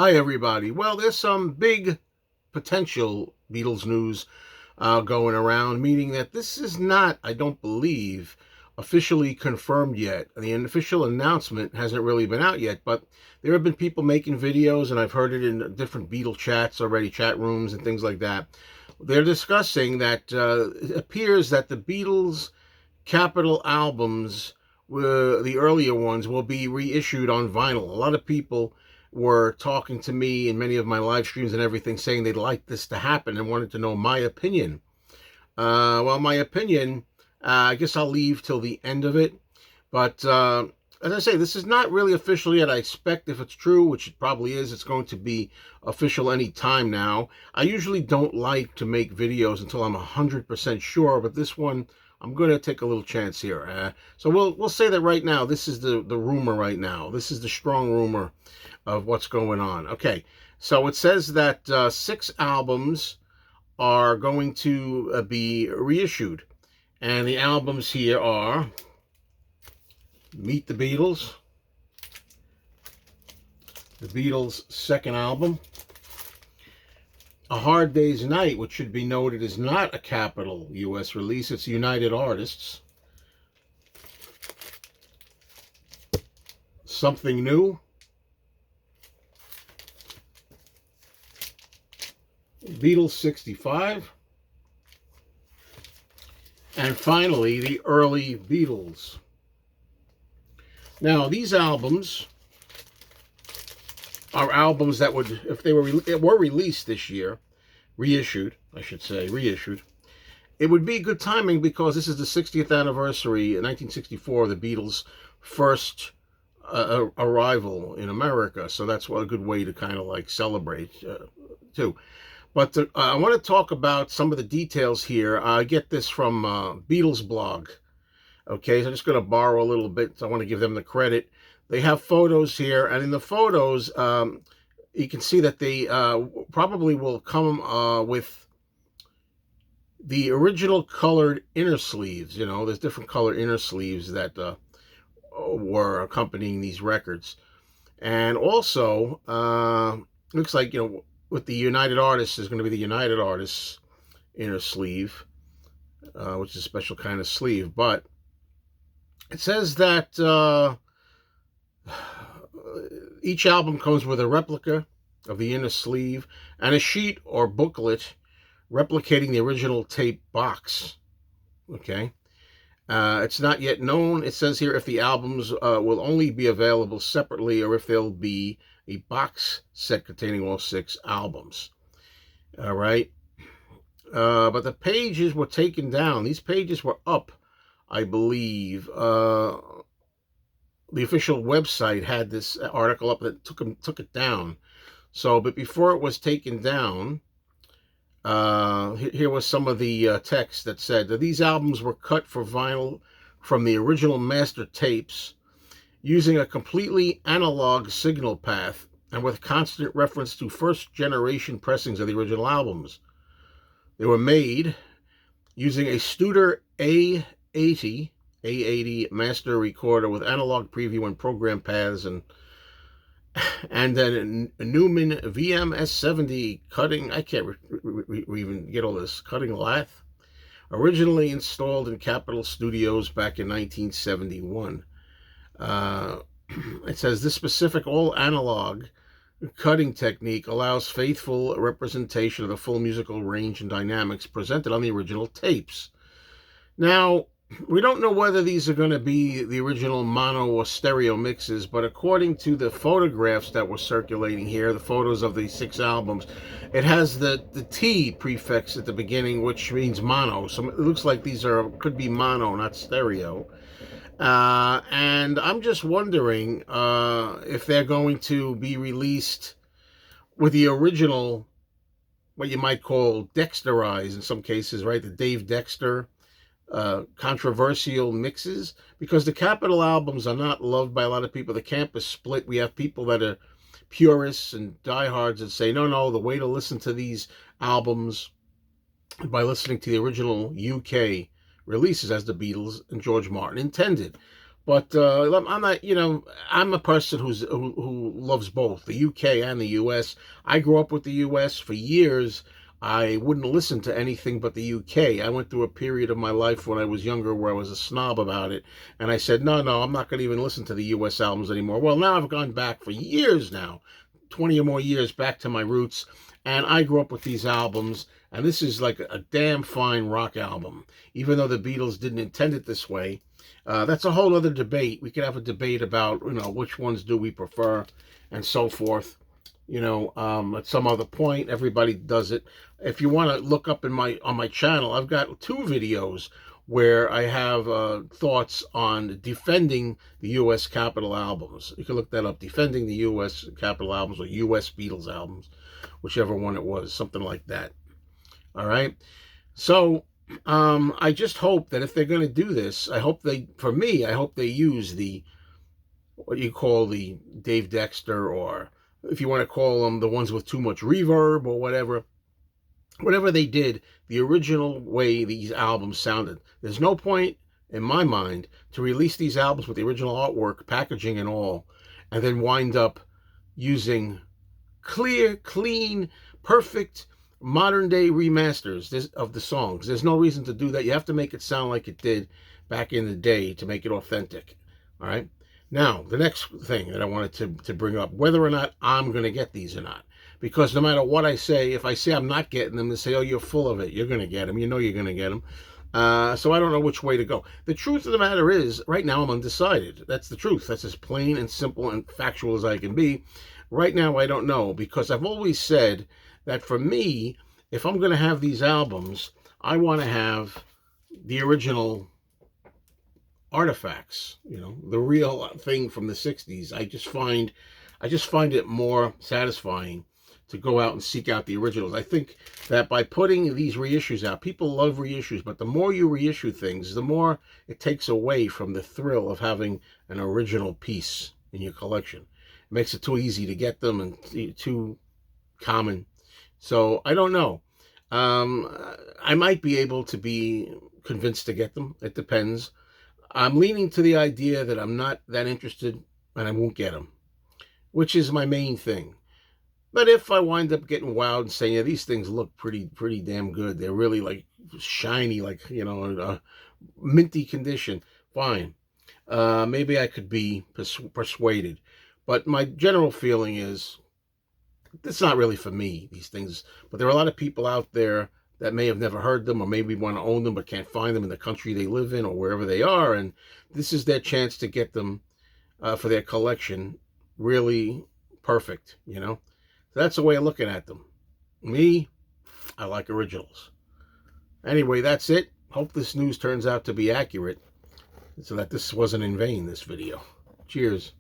Hi, everybody. Well, there's some big potential Beatles news going around, meaning that this is not, I don't believe, officially confirmed yet. The official announcement hasn't really been out yet, but there have been people making videos, and I've heard it in different Beatle chats already, chat rooms and things like that. They're discussing that it appears that the Beatles' Capitol albums, the earlier ones, will be reissued on vinyl. A lot of people were talking to me in many of my live streams and everything, saying they'd like this to happen and wanted to know my opinion. Well, my opinion, I guess I'll leave till the end of it. But as I say, this is not really official yet. I expect if it's true, which it probably is, it's going to be official any time now. I usually don't like to make videos until I'm 100% sure, but this one, I'm going to take a little chance here. So we'll say that right now, this is the rumor right now. This is the strong rumor of what's going on. Okay, so it says that 6 albums are going to be reissued. And the albums here are Meet the Beatles, the Beatles' second album, A Hard Day's Night, which should be noted is not a Capitol U.S. release, it's United Artists, Something New, Beatles 65, and finally, the early Beatles. Now, these albums are albums that would, if they were released this year, reissued, I should say, reissued, it would be good timing because this is the 60th anniversary in 1964 of the Beatles' first arrival in America. So that's a good way to kind of like celebrate, too. But I want to talk about some of the details here. I get this from Beatles blog. Okay, so I'm just going to borrow a little bit. So I want to give them the credit. They have photos here, and in the photos, you can see that they probably will come with the original colored inner sleeves. You know, there's different colored inner sleeves that were accompanying these records. And also, looks like, you know, with the United Artists, is going to be the United Artists inner sleeve, which is a special kind of sleeve. But it says that each album comes with a replica of the inner sleeve and a sheet or booklet replicating the original tape box. Okay. It's not yet known, it says here, if the albums will only be available separately or if they'll be a box set containing all 6 albums. All right. But the pages were taken down. These pages were up, I believe. The official website had this article up that took it down. So, but before it was taken down, here was some of the text that said that these albums were cut for vinyl from the original master tapes using a completely analog signal path and with constant reference to first-generation pressings of the original albums. They were made using a Studer A80 master recorder with analog preview and program paths and then a Newman VMS70 cutting, I can't even get all this, cutting lathe, originally installed in Capitol Studios back in 1971. It says this specific all-analog cutting technique allows faithful representation of the full musical range and dynamics presented on the original tapes. Now, we don't know whether these are going to be the original mono or stereo mixes, but according to the photographs that were circulating here, the photos of the 6 albums, it has the T prefix at the beginning, which means mono. So it looks like these could be mono, not stereo. And I'm just wondering if they're going to be released with the original, what you might call Dexterized in some cases, right? The Dave Dexter controversial mixes, because the Capitol albums are not loved by a lot of people. The camp is split. We have people that are purists and diehards that say, no, the way to listen to these albums by listening to the original UK releases as the Beatles and George Martin intended. But I'm not, I'm a person who loves both the UK and the US. I grew up with the US for years. I wouldn't listen to anything but the UK. I went through a period of my life when I was younger where I was a snob about it, and I said, no, I'm not going to even listen to the US albums anymore. Well, now I've gone back for years now, 20 or more years back to my roots, and I grew up with these albums, and this is like a damn fine rock album, even though the Beatles didn't intend it this way. That's a whole other debate. We could have a debate about, which ones do we prefer and so forth. At some other point, everybody does it. If you want to look up on my channel, I've got 2 videos where I have thoughts on defending the U.S. Capitol albums. You can look that up, defending the U.S. Capitol albums or U.S. Beatles albums, whichever one it was, something like that. All right. So I just hope that if they're going to do this, I hope they use what you call the Dave Dexter, or if you want to call them the ones with too much reverb or whatever they did, the original way these albums sounded. There's no point in my mind to release these albums with the original artwork, packaging and all, and then wind up using clear, clean, perfect modern day remasters of the songs. There's no reason to do that. You have to make it sound like it did back in the day to make it authentic. All right. Now, the next thing that I wanted to bring up, whether or not I'm going to get these or not. Because no matter what I say, if I say I'm not getting them, they say, oh, you're full of it. You're going to get them. You know you're going to get them. So I don't know which way to go. The truth of the matter is, right now I'm undecided. That's the truth. That's as plain and simple and factual as I can be. Right now I don't know, because I've always said that for me, if I'm going to have these albums, I want to have the original artifacts, the real thing from the 60s. I just find it more satisfying to go out and seek out the originals. I think that by putting these reissues out, people love reissues, but the more you reissue things, the more it takes away from the thrill of having an original piece in your collection. It makes it too easy to get them and too common. So I don't know. I might be able to be convinced to get them. It depends. I'm leaning to the idea that I'm not that interested and I won't get them, which is my main thing. But if I wind up getting wowed and saying, yeah, these things look pretty damn good, they're really like shiny, like, minty condition, fine. Maybe I could be persuaded. But my general feeling is, it's not really for me, these things. But there are a lot of people out there that may have never heard them, or maybe want to own them but can't find them in the country they live in or wherever they are, and this is their chance to get them for their collection really perfect, So that's the way of looking at them. Me, I like originals. Anyway, that's it. Hope this news turns out to be accurate, so that this wasn't in vain, this video. Cheers.